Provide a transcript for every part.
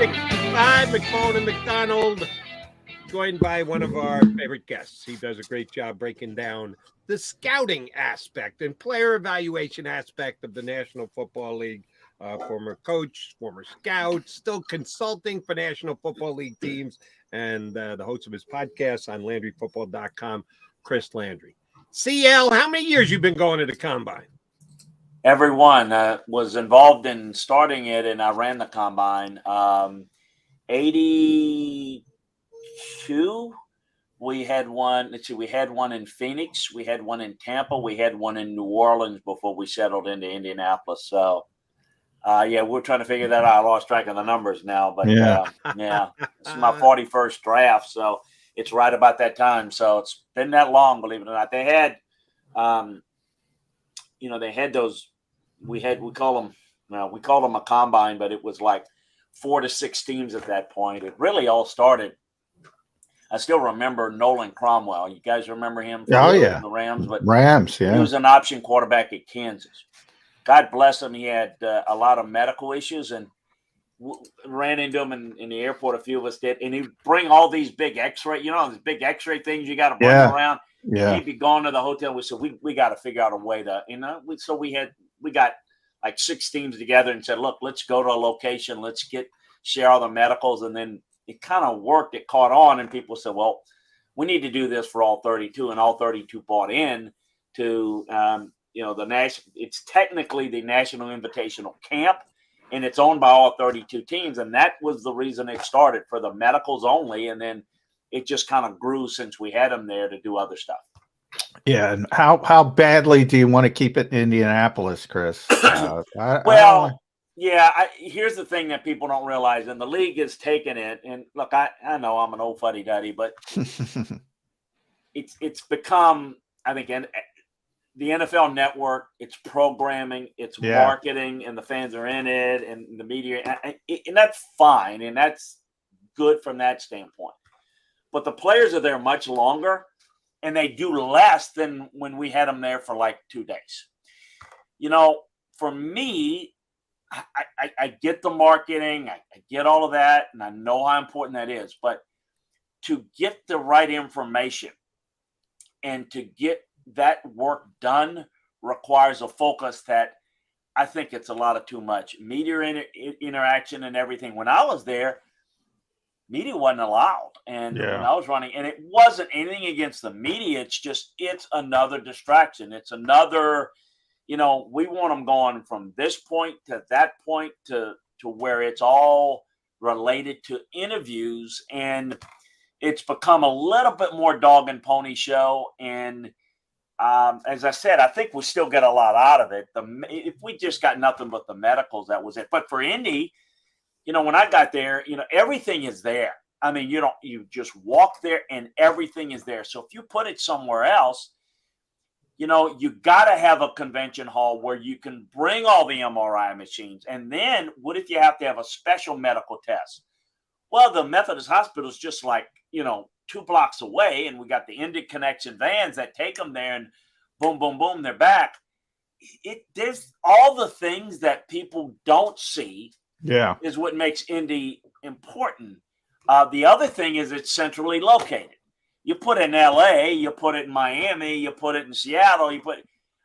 65, McMullen and McDonald, joined by one of our favorite guests. He does a great job breaking down the scouting aspect and player evaluation aspect of the National Football League. Former coach, former scout, still consulting for National Football League teams, and the host of his podcast on LandryFootball.com, Chris Landry. CL, how many years you been going to the Combine? Everyone was involved in starting it, and I ran the Combine. 82, we had one. Let's see, we had one in Phoenix, we had one in Tampa, we had one in New Orleans before we settled into Indianapolis. So, we're trying to figure that out. I lost track of the numbers now, but this is my 41st draft, so it's right about that time. So it's been that long, believe it or not. They had, they had those. We called them a combine, but it was like 4 to 6 teams at that point. It really all started. I still remember Nolan Cromwell. You guys remember him? The Rams, but he was an option quarterback at Kansas. God bless him. He had a lot of medical issues, and ran into him in the airport. A few of us did, and he'd bring all these big X-ray, these big X-ray things you got to bring around. Yeah. He'd be going to the hotel. We said we got to figure out a way to, we got like 6 teams together and said, look, let's go to a location, let's share all the medicals, and then it kind of worked. It caught on, and people said, well, we need to do this for all 32, and all 32 bought in to. It's technically the National Invitational Camp, and it's owned by all 32 teams. And that was the reason it started, for the medicals only. And then it just kind of grew since we had them there to do other stuff. Yeah. And how badly do you want to keep it in Indianapolis, Chris? Here's the thing that people don't realize, and the league has taken it. And look, I know I'm an old fuddy-duddy, but it's become, I think, the NFL Network, it's programming, it's marketing, and the fans are in it, and the media, and that's fine, and that's good from that standpoint. But the players are there much longer, and they do less than when we had them there for like 2 days. For me, I get the marketing, I get all of that, and I know how important that is. But to get the right information and to get that work done requires a focus that I think it's a lot of too much media interaction and everything. When I was there, media wasn't allowed, and when I was running, and it wasn't anything against the media. It's another distraction. It's another, we want them going from this point to that point to where it's all related to interviews, and it's become a little bit more dog and pony show. And as I said, I think we still get a lot out of it. If we just got nothing but the medicals, that was it. But for Indy, when I got there, everything is there. I mean, you just walk there and everything is there. So if you put it somewhere else, you got to have a convention hall where you can bring all the MRI machines. And then what if you have to have a special medical test? Well, the Methodist Hospital is just like, 2 blocks away, and we got the Indy Connection vans that take them there, and boom, boom, boom, they're back. There's all the things that people don't see. Yeah, is what makes Indy important. The other thing is it's centrally located. You put it in LA, you put it in Miami, you put it in Seattle,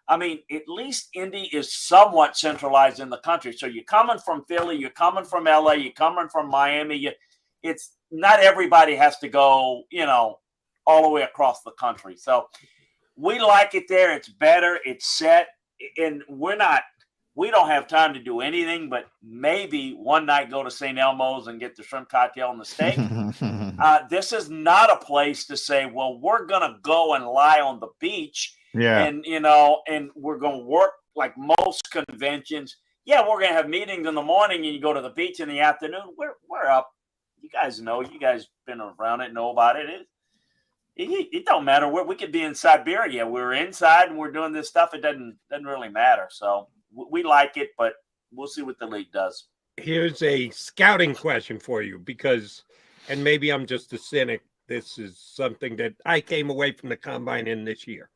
at least Indy is somewhat centralized in the country. So you're coming from Philly, you're coming from LA, you're coming from Miami. It's not everybody has to go, all the way across the country. So we like it there. It's better. It's set. And we don't have time to do anything but maybe one night go to St. Elmo's and get the shrimp cocktail and the steak. This is not a place to say, well, we're going to go and lie on the beach. Yeah. And, and we're going to work like most conventions. Yeah, we're going to have meetings in the morning and you go to the beach in the afternoon. We're up. You guys know. You guys been around it, know about it. It don't matter where. We could be in Siberia. We're inside and we're doing this stuff. It doesn't really matter. So we like it, but we'll see what the league does. Here's a scouting question for you and maybe I'm just a cynic. This is something that I came away from the Combine in this year.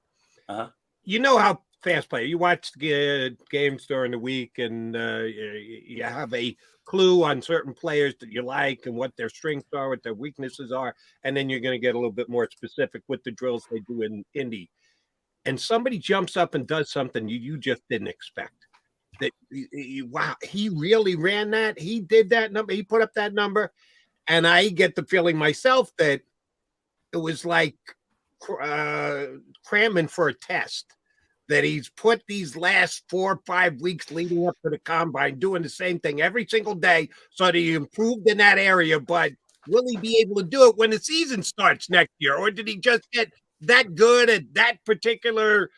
Uh-huh. You know how fast player. You watch games during the week, and you have a clue on certain players that you like and what their strengths are, what their weaknesses are, and then you're going to get a little bit more specific with the drills they do in Indy. And somebody jumps up and does something you just didn't expect. That wow, he really ran that. He did that number. He put up that number, and I get the feeling myself that it was like cramming for a test. That he's put these last 4 or 5 weeks leading up to the combine doing the same thing every single day, so that he improved in that area. But will he be able to do it when the season starts next year, or did he just get that good at that particular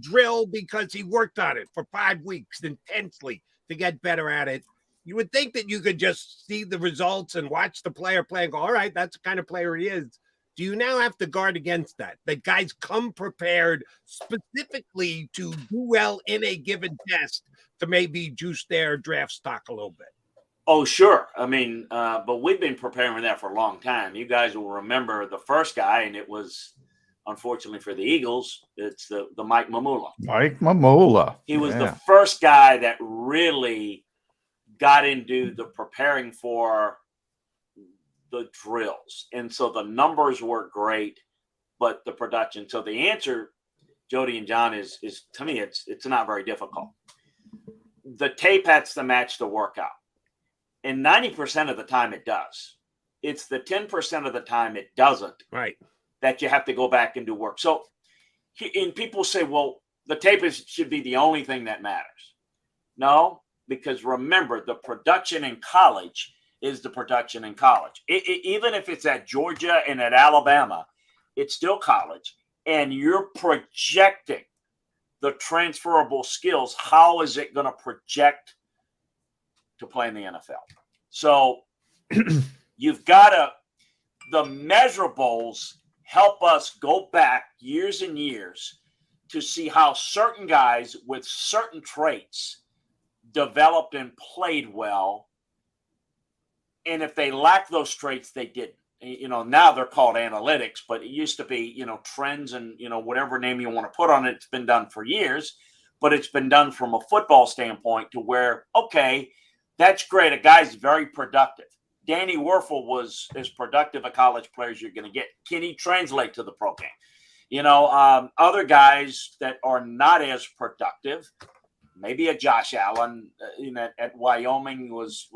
drill because he worked on it for 5 weeks intensely to get better at it? You would think that you could just see the results and watch the player play and go, all right, that's the kind of player he is. Do you now have to guard against that? That guys come prepared specifically to do well in a given test to maybe juice their draft stock a little bit? Oh, sure. I mean, but we've been preparing for that for a long time. You guys will remember the first guy, and it was, unfortunately for the Eagles, it's the Mike Mamula. Mike Mamula. He was the first guy that really got into the preparing for the drills. And so the numbers were great, but the production. So the answer, Jody and John, is to me, it's not very difficult. The tape has to match the workout. And 90% of the time it does. It's the 10% of the time it doesn't. Right. That you have to go back and do work. So, and people say, well, the tape should be the only thing that matters. No, because remember, the production in college is the production in college. Even if it's at Georgia and at Alabama, it's still college. And you're projecting the transferable skills. How is it going to project to play in the NFL? So you've got to, the measurables help us go back years and years to see how certain guys with certain traits developed and played well. And if they lack those traits, they didn't. You know, now they're called analytics, but it used to be, you know, trends and, you know, whatever name you want to put on it. It's been done for years, but it's been done from a football standpoint to where, okay, that's great. A guy's very productive. Danny Werfel was as productive a college player as you're going to get. Can he translate to the pro game? You know, other guys that are not as productive, maybe a Josh Allen at Wyoming was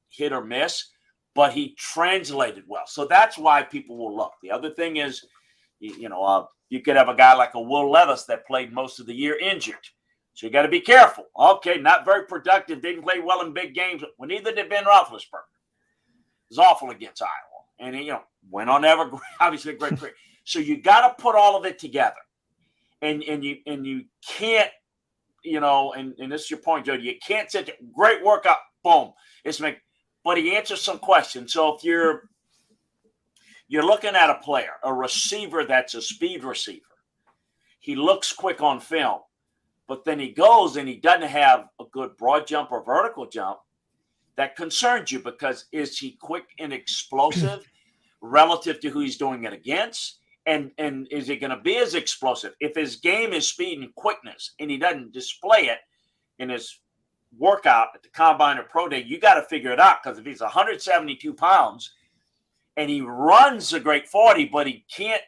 hit or miss, but he translated well. So that's why people will look. The other thing is, you could have a guy like a Will Levis that played most of the year injured. So you got to be careful. Okay, not very productive, didn't play well in big games. Well, neither did Ben Roethlisberger. It was awful against Iowa. And he, went on to have obviously a great career. So you got to put all of it together. And you can't, and this is your point, Jody, you can't sit there, great workout, boom. But he answers some questions. So if you're looking at a player, a receiver that's a speed receiver, he looks quick on film, but then he goes and he doesn't have a good broad jump or vertical jump, that concerns you because is he quick and explosive relative to who he's doing it against? And is he going to be as explosive? If his game is speed and quickness and he doesn't display it in his workout at the combine or pro day, you got to figure it out, because if he's 172 pounds and he runs a great 40, but he can't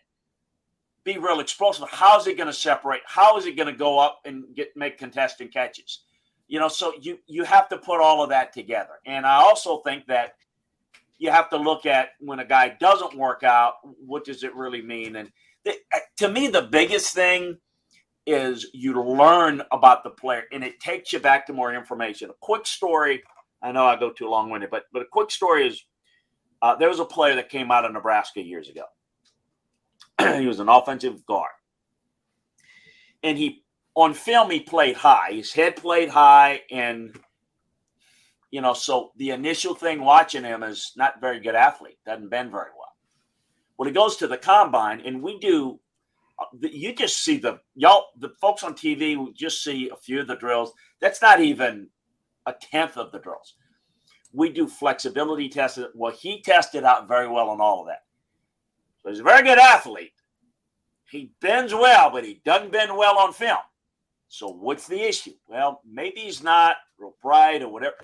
be real explosive, how's he going to separate? How is he going to go up and make contested catches? So you have to put all of that together. And I also think that you have to look at when a guy doesn't work out, what does it really mean? And to me, the biggest thing is you learn about the player, and it takes you back to more information. A quick story, I know I go too long-winded, but a quick story is there was a player that came out of Nebraska years ago. He was an offensive guard. And on film, he played high. His head played high, and so the initial thing watching him is not very good athlete, doesn't bend very well. Well, he goes to the combine, and you just see the folks on TV will just see a few of the drills. That's not even a tenth of the drills. We do flexibility tests. Well, he tested out very well on all of that. So he's a very good athlete. He bends well, but he doesn't bend well on film. So what's the issue? Well, maybe he's not real bright or whatever.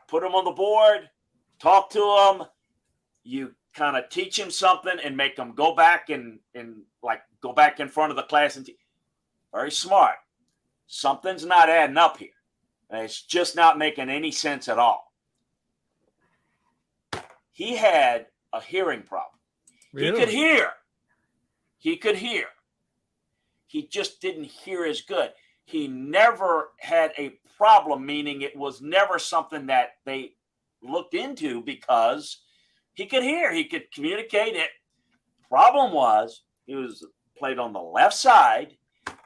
Put him on the board, talk to him. You kind of teach him something and make him go back and go back in front of the class and very smart. Something's not adding up here. And it's just not making any sense at all. He had a hearing problem. Really? He could hear. He just didn't hear as good. He never had a problem, meaning it was never something that they looked into because he could hear. He could communicate it. Problem was he was played on the left side.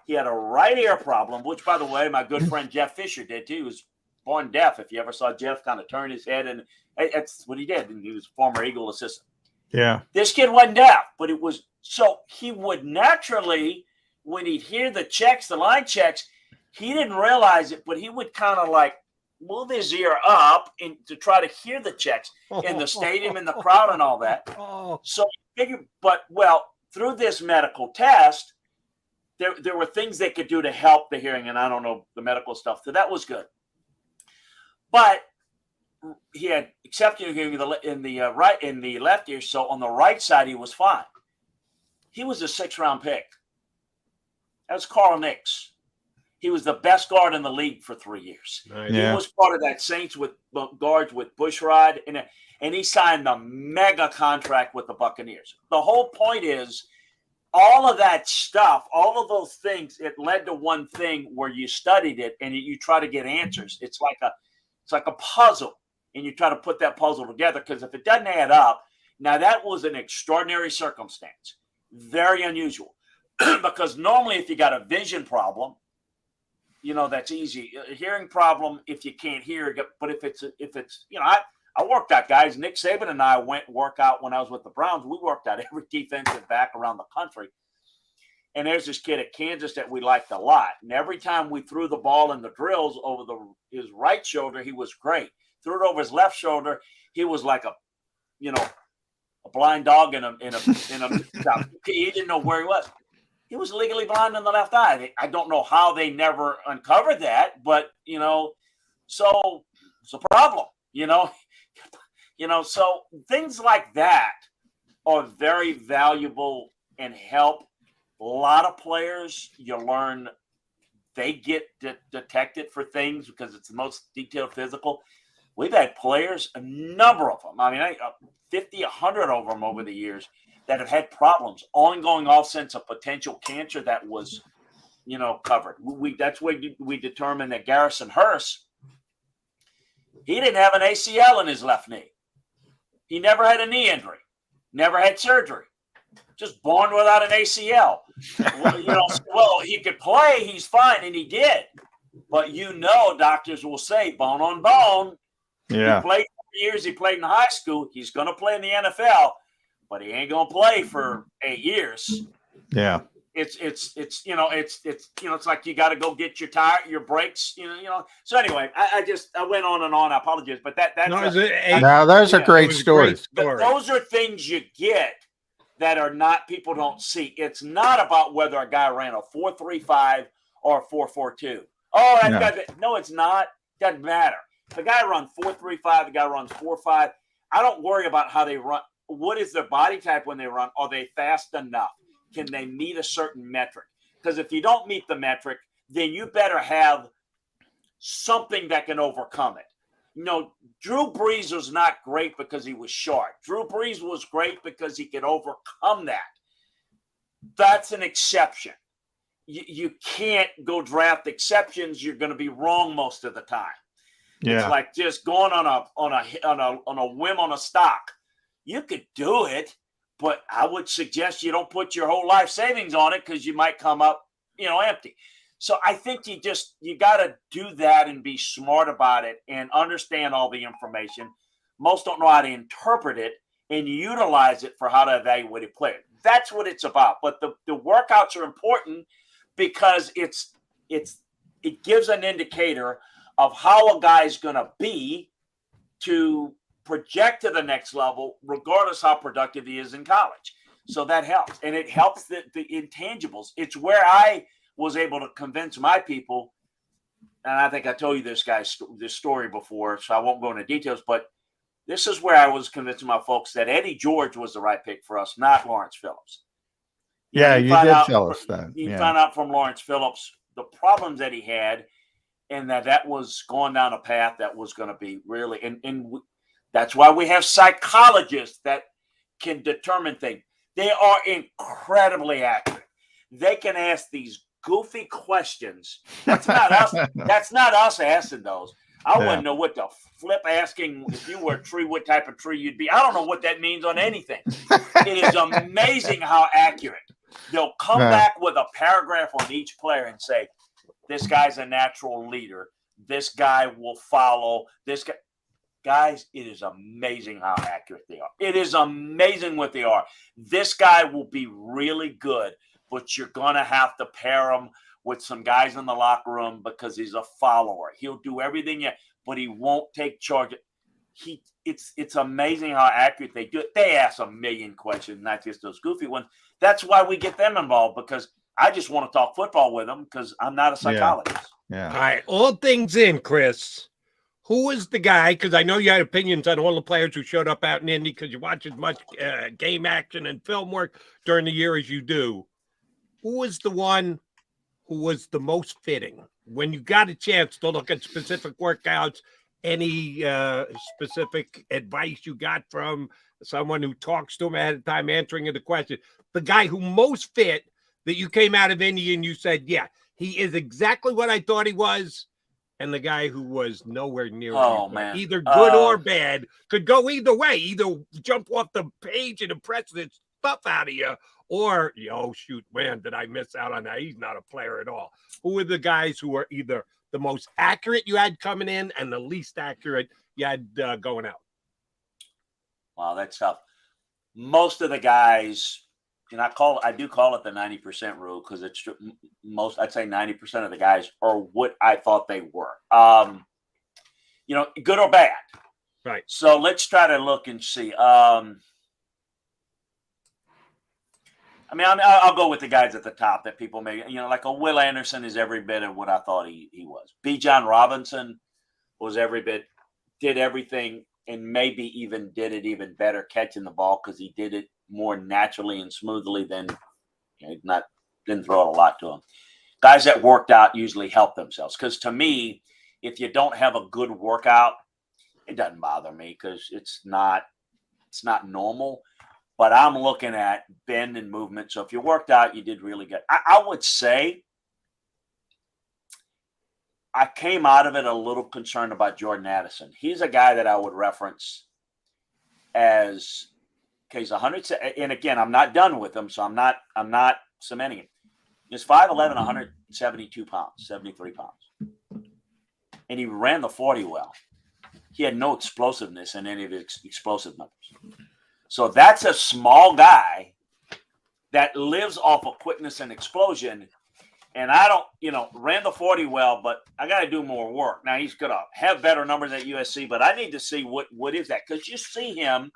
He had a right ear problem, which, by the way, my good friend Jeff Fisher did too. He was born deaf. If you ever saw Jeff kind of turn his head, and that's what he did. And he was a former Eagle assistant. Yeah. This kid wasn't deaf, but it was so he would naturally, when he'd hear the checks, the line checks, he didn't realize it, but he would kind of like move his ear up to try to hear the checks in the stadium, in the crowd, and all that. So he figured, through this medical test, there were things they could do to help the hearing, and I don't know the medical stuff, so that was good. But he had exceptional hearing in the left ear, so on the right side he was fine. He was a 6th-round pick. That was Carl Nix. He was the best guard in the league for 3 years. Nice. He was part of that Saints with guards with Bushrod, and he signed the mega contract with the Buccaneers. The whole point is all of that stuff, all of those things, it led to one thing where you studied it and you try to get answers. It's like a puzzle, and you try to put that puzzle together, because if it doesn't add up, now that was an extraordinary circumstance, very unusual, because normally if you got a vision problem, that's easy. A hearing problem, if you can't hear, but if it's I worked out, guys. Nick Saban and I went work out when I was with the Browns. We worked out every defensive back around the country. And there's this kid at Kansas that we liked a lot. And every time we threw the ball in the drills over his right shoulder, he was great. Threw it over his left shoulder, he was like a blind dog in a he didn't know where he was. He was legally blind in the left eye. I don't know how they never uncovered that, but so it's a problem, so things like that are very valuable and help a lot of players. You learn they get detected for things because it's the most detailed physical. We've had players, a number of them, 50, 100 of them over the years, that have had problems, ongoing offense of potential cancer that was, covered. That's where we determined that Garrison Hurst, he didn't have an ACL in his left knee. He never had a knee injury, never had surgery, just born without an ACL. He could play, he's fine, and he did. But doctors will say bone on bone. Yeah. He played for years, he played in high school, he's going to play in the NFL, but he ain't going to play for 8 years. Yeah. It's like you got to go get your tire, your brakes, So anyway, I went on and on. I apologize, but those are great stories. Those are things you get that are not, people don't see. It's not about whether a guy ran a 4.35 or a 4.42. No, it's not. Doesn't matter. If a guy runs 4.35, the guy runs 4.5. I don't worry about how they run. What is their body type when they run? Are they fast enough? Can they meet a certain metric? Because if you don't meet the metric, then you better have something that can overcome it. Drew Brees was not great because he was short. Drew Brees was great because he could overcome that. That's an exception. You can't go draft exceptions. You're going to be wrong most of the time. Yeah. It's like just going on a whim on a stock. You could do it, but I would suggest you don't put your whole life savings on it, because you might come up, empty. So I think you got to do that and be smart about it and understand all the information. Most don't know how to interpret it and utilize it for how to evaluate a player. That's what it's about. But the workouts are important because it gives an indicator of how a guy's going to be to project to the next level, regardless how productive he is in college. So that helps. And it helps the intangibles. It's where I was able to convince my people, and I think I told you this story before, so I won't go into details, but this is where I was convincing my folks that Eddie George was the right pick for us, not Lawrence Phillips. You did tell us that. You found out from Lawrence Phillips the problems that he had, and that was going down a path that was going to be really, and that's why we have psychologists that can determine things. They are incredibly accurate. They can ask these goofy questions. That's not us. That's not us asking those. I wouldn't know what the flip asking if you were a tree, what type of tree you'd be. I don't know what that means on anything. It is amazing how accurate. They'll come back with a paragraph on each player and say, this guy's a natural leader. This guy will follow. This guy. Guys, it is amazing how accurate they are. It is amazing what they are. This guy will be really good, but you're going to have to pair him with some guys in the locker room because he's a follower. He'll do everything, but he won't take charge. It's amazing how accurate they do it. They ask a million questions, not just those goofy ones. That's why we get them involved, because I just want to talk football with them because I'm not a psychologist. Yeah. All right. All things in, Chris. Who was the guy? Because I know you had opinions on all the players who showed up out in Indy because you watch as much game action and film work during the year as you do. Who was the one who was the most fitting? When you got a chance to look at specific workouts, any specific advice you got from someone who talks to him ahead of time, answering the question, the guy who most fit that you came out of Indy and you said, yeah, he is exactly what I thought he was. And the guy who was nowhere near either good or bad, could go either way, either jump off the page and impress the stuff out of you, or, shoot, man, did I miss out on that? He's not a player at all. Who were the guys who were either the most accurate you had coming in and the least accurate you had going out? Wow, that's tough. Most of the guys, and I do call it the 90% rule because it's I'd say 90% of the guys are what I thought they were. Good or bad. Right. So let's try to look and see. I'll go with the guys at the top that people may, like a Will Anderson is every bit of what I thought he was. B. John Robinson was every bit, did everything, and maybe even did it even better catching the ball because he did it more naturally and smoothly than didn't throw it a lot to him. Guys that worked out usually help themselves, because to me, if you don't have a good workout, it doesn't bother me because it's not normal. But I'm looking at bend and movement. So if you worked out, you did really good. I would say I came out of it a little concerned about Jordan Addison. He's a guy that I would reference as, he's 100. And again, I'm not done with him, so I'm not cementing it. He's 5'11", 172 pounds, 73 pounds. And he ran the 40 well. He had no explosiveness in any of his explosive numbers. So that's a small guy that lives off of quickness and explosion. And I don't, ran the 40 well, but I got to do more work. Now he's going to have better numbers at USC, but I need to see what is that? Because you see him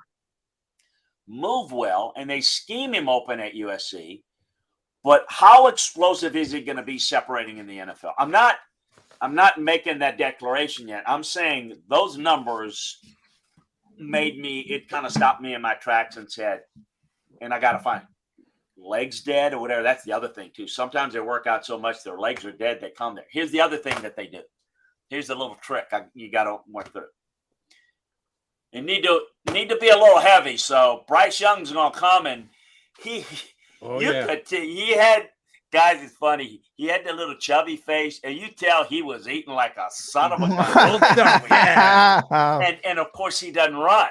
move well, and they scheme him open at USC. But how explosive is he going to be separating in the NFL? I'm not making that declaration yet. I'm saying those numbers it kind of stopped me in my tracks and said, and I got to find legs dead or whatever. That's the other thing too. Sometimes they work out so much their legs are dead, they come there. Here's the other thing that they do. Here's the little trick you got to work through. You need to be a little heavy. So Bryce Young's going to come, and he had, guys, it's funny. He had the little chubby face, and you tell he was eating like a son of a gun. And of course, he doesn't run.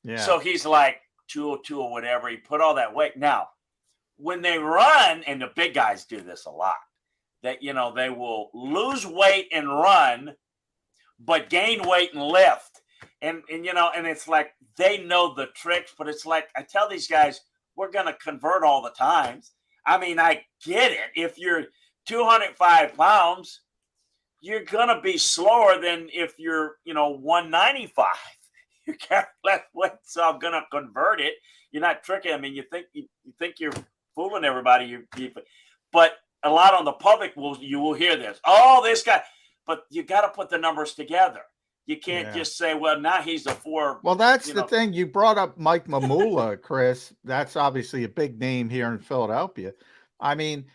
Yeah. So he's like 202 or whatever. He put all that weight. Now, when they run, and the big guys do this a lot, that, they will lose weight and run, but gain weight and lift. And it's like they know the tricks, but it's like I tell these guys, we're going to convert all the times. I get it. If you're 205 pounds, you're going to be slower than if you're, 195. You carry less weight, so I'm going to convert it. You're not tricking. You think you're fooling everybody. But a lot on the public you will hear this. Oh, this guy, but you got to put the numbers together. You can't just say, well, now he's a 4. Well, that's the thing. You brought up Mike Mamula, Chris. That's obviously a big name here in Philadelphia. I mean,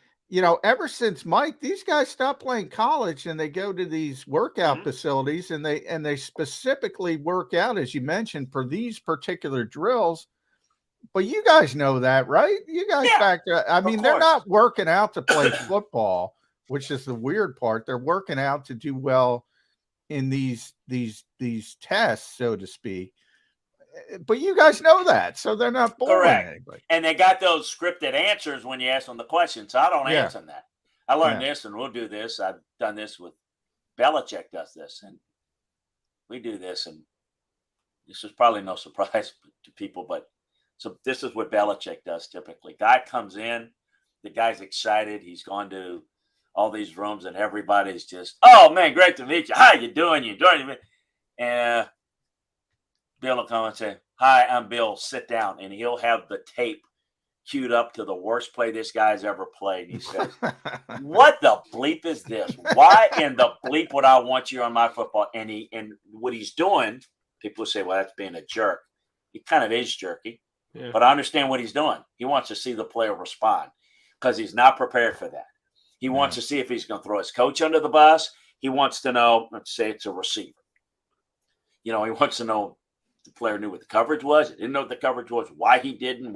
ever since Mike, these guys stopped playing college and they go to these workout facilities and they specifically work out, as you mentioned, for these particular drills. But you guys know that, right? You guys back there. I mean, they're not working out to play football, which is the weird part. They're working out to do well in these tests, so to speak. But you guys know that, so they're not boring anybody. And they got those scripted answers when you ask them the question, so I don't answer that. I learned this, and we'll do this. I've done this with Belichick does this, and we do this, and this is probably no surprise to people, but so this is what Belichick does typically. Guy comes in, the guy's excited. He's gone to all these rooms, and everybody's just, oh, man, great to meet you. How you doing? You enjoying it? And Bill will come and say, hi, I'm Bill. Sit down. And he'll have the tape queued up to the worst play this guy's ever played. He says, what the bleep is this? Why in the bleep would I want you on my football? And what he's doing, people will say, well, that's being a jerk. He kind of is jerky. Yeah. But I understand what he's doing. He wants to see the player respond because he's not prepared for that. He wants to see if he's going to throw his coach under the bus. He wants to know, let's say it's a receiver. He wants to know if the player knew what the coverage was, didn't know what the coverage was, why he didn't,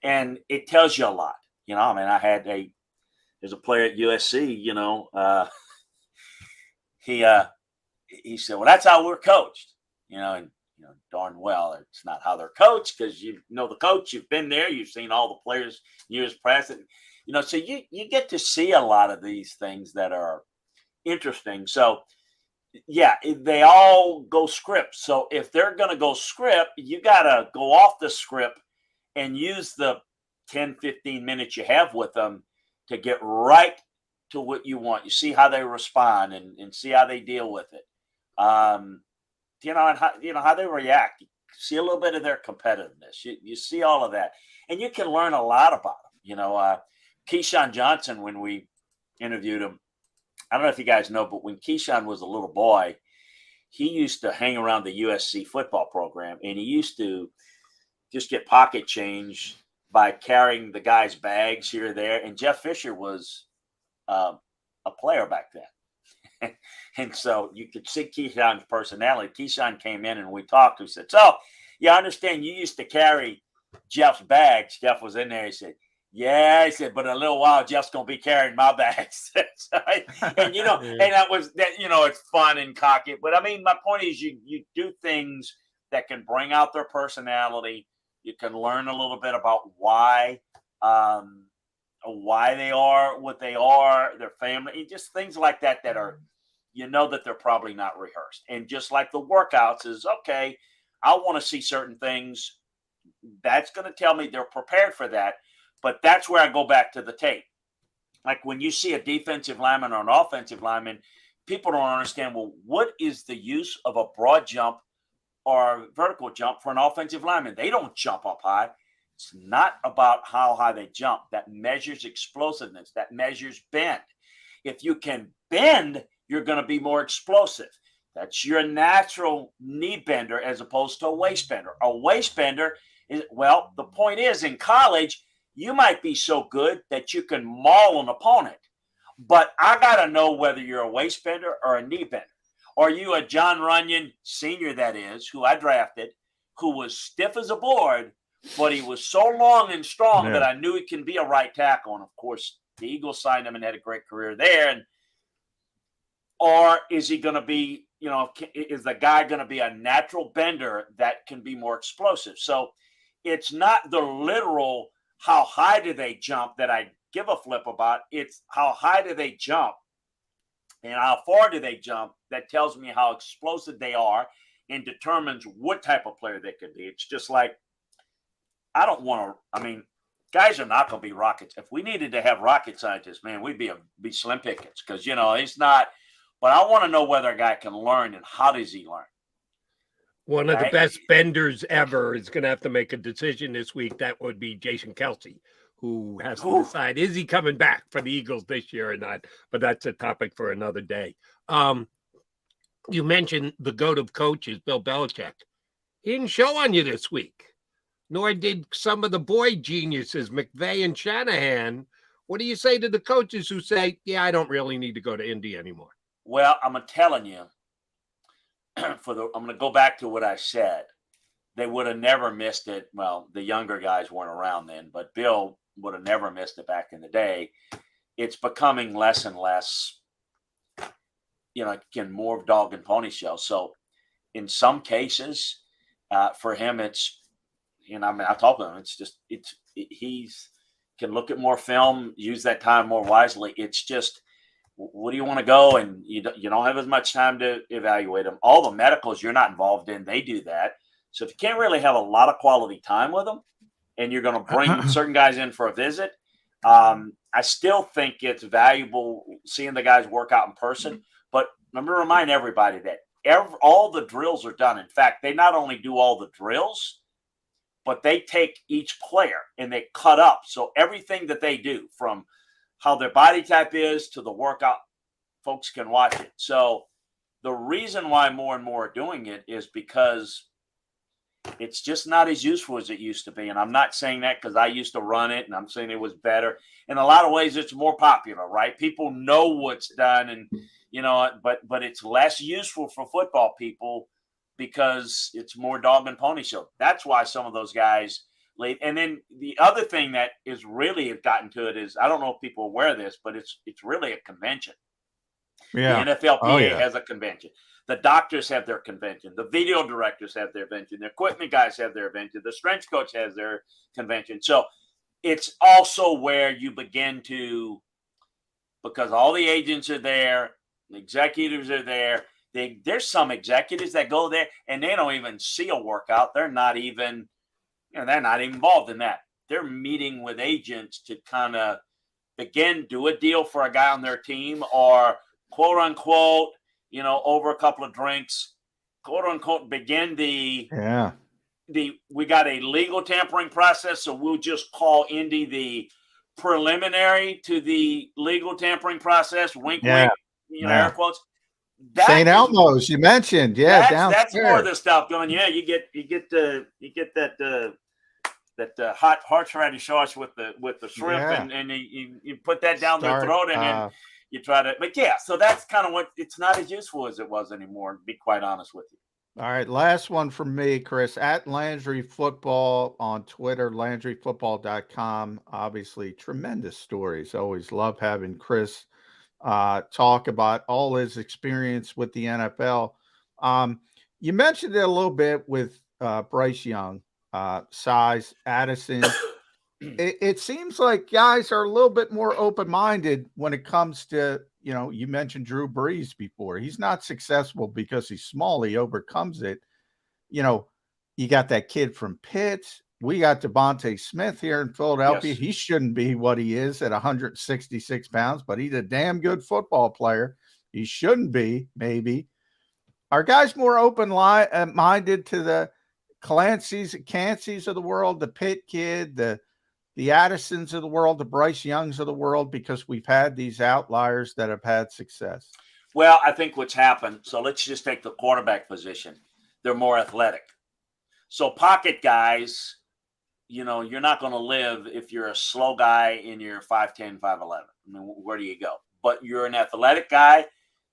and it tells you a lot. There's a player at USC, he said, well, that's how we're coached, and darn well, it's not how they're coached because you know the coach, you've been there, you've seen all the players years past it, so you get to see a lot of these things that are interesting. So, they all go script. So if they're going to go script, you got to go off the script and use the 10, 15 minutes you have with them to get right to what you want. You see how they respond and see how they deal with it. And how they react. You see a little bit of their competitiveness. You see all of that, and you can learn a lot about them. Keyshawn Johnson, when we interviewed him, I don't know if you guys know, but when Keyshawn was a little boy, he used to hang around the USC football program, and he used to just get pocket change by carrying the guys' bags here or there. And Jeff Fisher was a player back then. And so you could see Keyshawn's personality. Keyshawn came in and we talked. We said, so, I understand you used to carry Jeff's bags. Jeff was in there. He said, yeah, he said, but in a little while, Jeff's going to be carrying my bags. And, and that was, it's fun and cocky. But, I mean, my point is you do things that can bring out their personality. You can learn a little bit about why they are what they are, their family, just things like that are, that they're probably not rehearsed. And just like the workouts is, okay, I want to see certain things. That's going to tell me they're prepared for that. But that's where I go back to the tape. Like when you see a defensive lineman or an offensive lineman, people don't understand, well, what is the use of a broad jump or vertical jump for an offensive lineman? They don't jump up high. It's not about how high they jump. That measures explosiveness. That measures bend. If you can bend, you're going to be more explosive. That's your natural knee bender as opposed to a waist bender. A waist bender is, the point is in college, you might be so good that you can maul an opponent. But I got to know whether you're a waist bender or a knee bender. Or you a John Runyon, senior that is, who I drafted, who was stiff as a board, but he was so long and strong that I knew he can be a right tackle. And, of course, the Eagles signed him and had a great career there. Or is he going to be, is the guy going to be a natural bender that can be more explosive? So it's not the literal how high do they jump that I give a flip about. It's how high do they jump and how far do they jump that tells me how explosive they are and determines what type of player they could be. It's just like, guys are not going to be rockets. If we needed to have rocket scientists, man, we'd be slim pickings because, it's not. But I want to know whether a guy can learn and how does he learn. One of the best benders ever is going to have to make a decision this week. That would be Jason Kelsey, who has to decide, is he coming back for the Eagles this year or not? But that's a topic for another day. You mentioned the GOAT of coaches, Bill Belichick. He didn't show on you this week, nor did some of the boy geniuses, McVay and Shanahan. What do you say to the coaches who say, yeah, I don't really need to go to Indy anymore? Well, I'm telling you, I'm going to go back to what I said. They would have never missed it. Well, the younger guys weren't around then, but Bill would have never missed it back in the day. It's becoming less and less, again, more of dog and pony show. So in some cases, for him, it's, I talk to him, he's can look at more film, use that time more wisely. It's just, what do you want to go? And you don't have as much time to evaluate them. All the medicals you're not involved in, they do that. So if you can't really have a lot of quality time with them and you're going to bring certain guys in for a visit, I still think it's valuable seeing the guys work out in person. But let me remind everybody that all the drills are done. In fact, they not only do all the drills, but they take each player and they cut up. So everything that they do, from how their body type is to the workout, folks can watch it. So the reason why more and more are doing it is because it's just not as useful as it used to be. And I'm not saying that because I used to run it and I'm saying it was better. In a lot of ways, it's more popular, right? People know what's done, and, but it's less useful for football people because it's more dog and pony show. That's why some of those guys leave. And then the other thing that is really gotten to it is, I don't know if people are aware of this, but it's really a convention. Yeah. The NFLPA has a convention. The doctors have their convention. The video directors have their convention. The equipment guys have their convention. The strength coach has their convention. So it's also where you begin to, because all the agents are there, the executives are there. There's some executives that go there and they don't even see a workout. They're not even, they're not even involved in that. They're meeting with agents to kind of do a deal for a guy on their team, or quote unquote, over a couple of drinks, quote unquote, begin we got a legal tampering process. So we'll just call Indy the preliminary to the legal tampering process. Wink, wink, air quotes. St. Elmo's, you mentioned, that's more of the stuff going. Yeah, you get that hot horseradish sauce with the shrimp, and you put that down their throat, and then you try to. But so that's kind of what, it's not as useful as it was anymore, to be quite honest with you. All right, last one from me, Chris, at Landry Football on Twitter, LandryFootball.com. Obviously, tremendous stories. Always love having Chris talk about all his experience with the NFL. You mentioned it a little bit with Bryce Young, size, Addison. It seems like guys are a little bit more open-minded when it comes to, you mentioned Drew Brees before. He's not successful because he's small. He overcomes it. You got that kid from Pitt. We got Devontae Smith here in Philadelphia. Yes. He shouldn't be what he is at 166 pounds, but he's a damn good football player. He shouldn't be, maybe. Are guys more open-minded to the Cancys of the world, the Pitt kid, the Addisons of the world, the Bryce Youngs of the world, because we've had these outliers that have had success? Well, I think what's happened, so let's just take the quarterback position. They're more athletic. So pocket guys, you're not going to live if you're a slow guy and you're 5'10", 5'11". I mean, where do you go? But you're an athletic guy.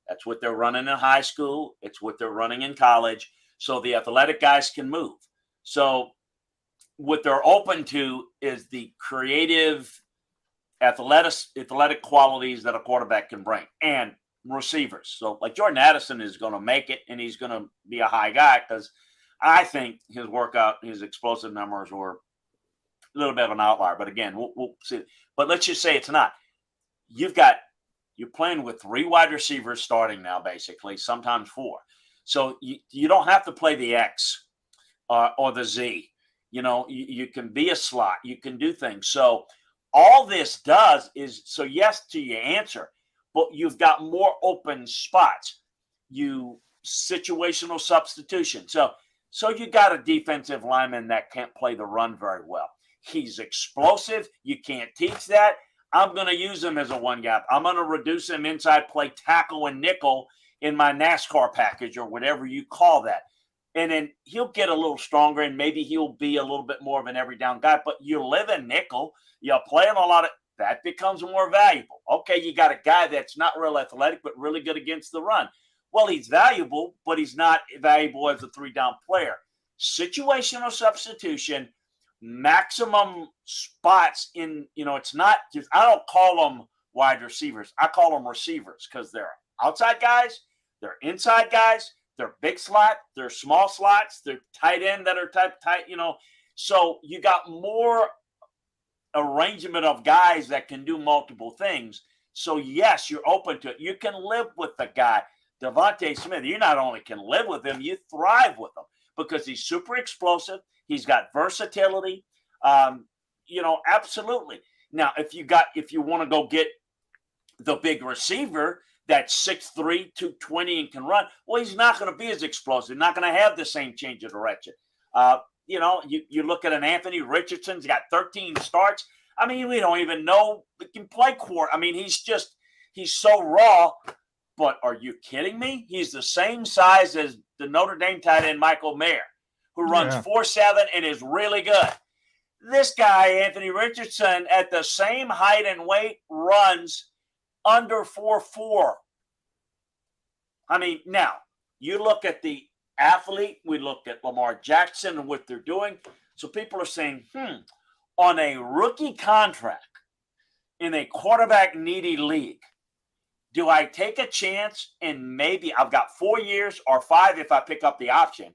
That's what they're running in high school. It's what they're running in college. So the athletic guys can move. So what they're open to is the creative athletic qualities that a quarterback can bring, and receivers. So like Jordan Addison is going to make it, and he's going to be a high guy, because I think his explosive numbers were a little bit of an outlier. But again, we'll see. But let's just say it's not. You're playing with 3 wide receivers starting now, basically, sometimes 4. So you don't have to play the X or the Z. You can be a slot. You can do things. So all this does is, so yes to your answer, but you've got more open spots. Situational substitution. So you got a defensive lineman that can't play the run very well. He's explosive. You can't teach that. I'm going to use him as a one gap. I'm going to reduce him inside play tackle and nickel in my NASCAR package or whatever you call that. And then he'll get a little stronger and maybe he'll be a little bit more of an every down guy. But you live in nickel, you're playing a lot of that becomes more valuable. Okay, you got a guy that's not real athletic but really good against the run. Well, he's valuable, but he's not valuable as a 3-down player. Situational substitution, maximum spots in, it's not just, I don't call them wide receivers. I call them receivers because they're outside guys, they're inside guys, they're big slot, they're small slots, they're tight end that are tight, So you got more arrangement of guys that can do multiple things. So, yes, you're open to it. You can live with the guy. Devontae Smith, you not only can live with him, you thrive with him because he's super explosive. He's got versatility. Absolutely. Now, if you want to go get the big receiver that's 6'3", 220 and can run, well, he's not going to be as explosive. Not going to have the same change of direction. You look at an Anthony Richardson. He's got 13 starts. I mean, we don't even know he can play quarter. I mean, he's so raw. But are you kidding me? He's the same size as the Notre Dame tight end Michael Mayer, who runs 4.7 and is really good. This guy, Anthony Richardson, at the same height and weight, runs under 4.4. I mean, now, you look at the athlete, we look at Lamar Jackson and what they're doing. So people are saying, on a rookie contract in a quarterback-needy league, do I take a chance and maybe I've got 4 years or 5 if I pick up the option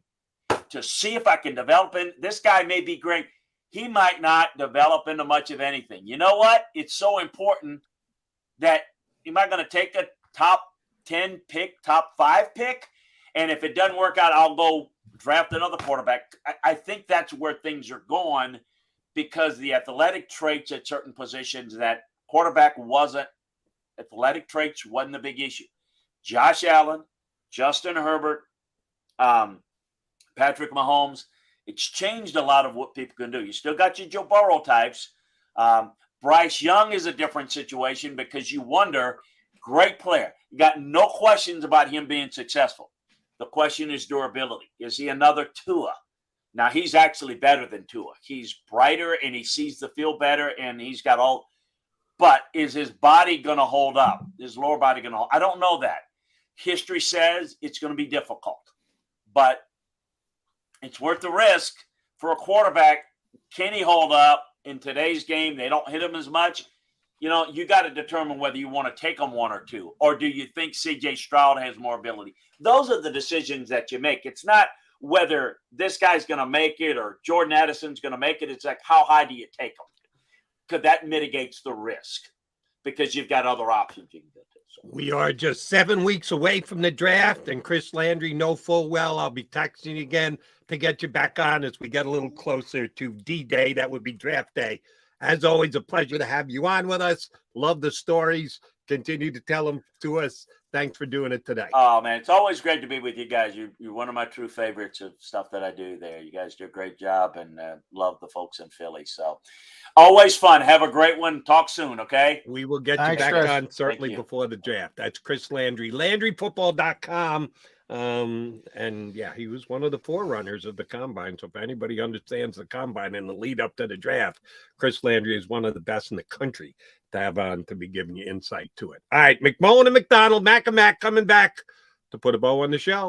to see if I can develop in? This guy may be great. He might not develop into much of anything. You know what? It's so important that am I going to take a top 10 pick, top 5 pick? And if it doesn't work out, I'll go draft another quarterback. I think that's where things are going because the athletic traits at certain positions that quarterback wasn't. Athletic traits wasn't the big issue. Josh Allen, Justin Herbert, Patrick Mahomes, it's changed a lot of what people can do. You still got your Joe Burrow types. Bryce Young is a different situation because you wonder, great player. You got no questions about him being successful. The question is durability. Is he another Tua? Now, he's actually better than Tua. He's brighter and he sees the field better and he's got all. But is his body going to hold up? His lower body going to hold? I don't know that. History says it's going to be difficult. But it's worth the risk for a quarterback. Can he hold up in today's game? They don't hit him as much. You got to determine whether you want to take him 1 or 2. Or do you think C.J. Stroud has more ability? Those are the decisions that you make. It's not whether this guy's going to make it or Jordan Addison's going to make it. It's like, how high do you take him? Because that mitigates the risk because you've got other options you can get to. So. We are just 7 weeks away from the draft, and Chris Landry, know full well I'll be texting you again to get you back on as we get a little closer to D-Day. That would be draft day. As always, a pleasure to have you on with us. Love the stories. Continue to tell them to us. Thanks for doing it today. Oh, man, it's always great to be with you guys. You're one of my true favorites of stuff that I do there. You guys do a great job and love the folks in Philly. So always fun. Have a great one. Talk soon, okay? We will get you back on certainly before the draft. That's Chris Landry, LandryFootball.com. And yeah, he was one of the forerunners of the combine. So if anybody understands the combine and the lead up to the draft, Chris Landry is one of the best in the country to have on to be giving you insight to it. All right, McMullen and McDonald, Mac and Mac coming back to put a bow on the show.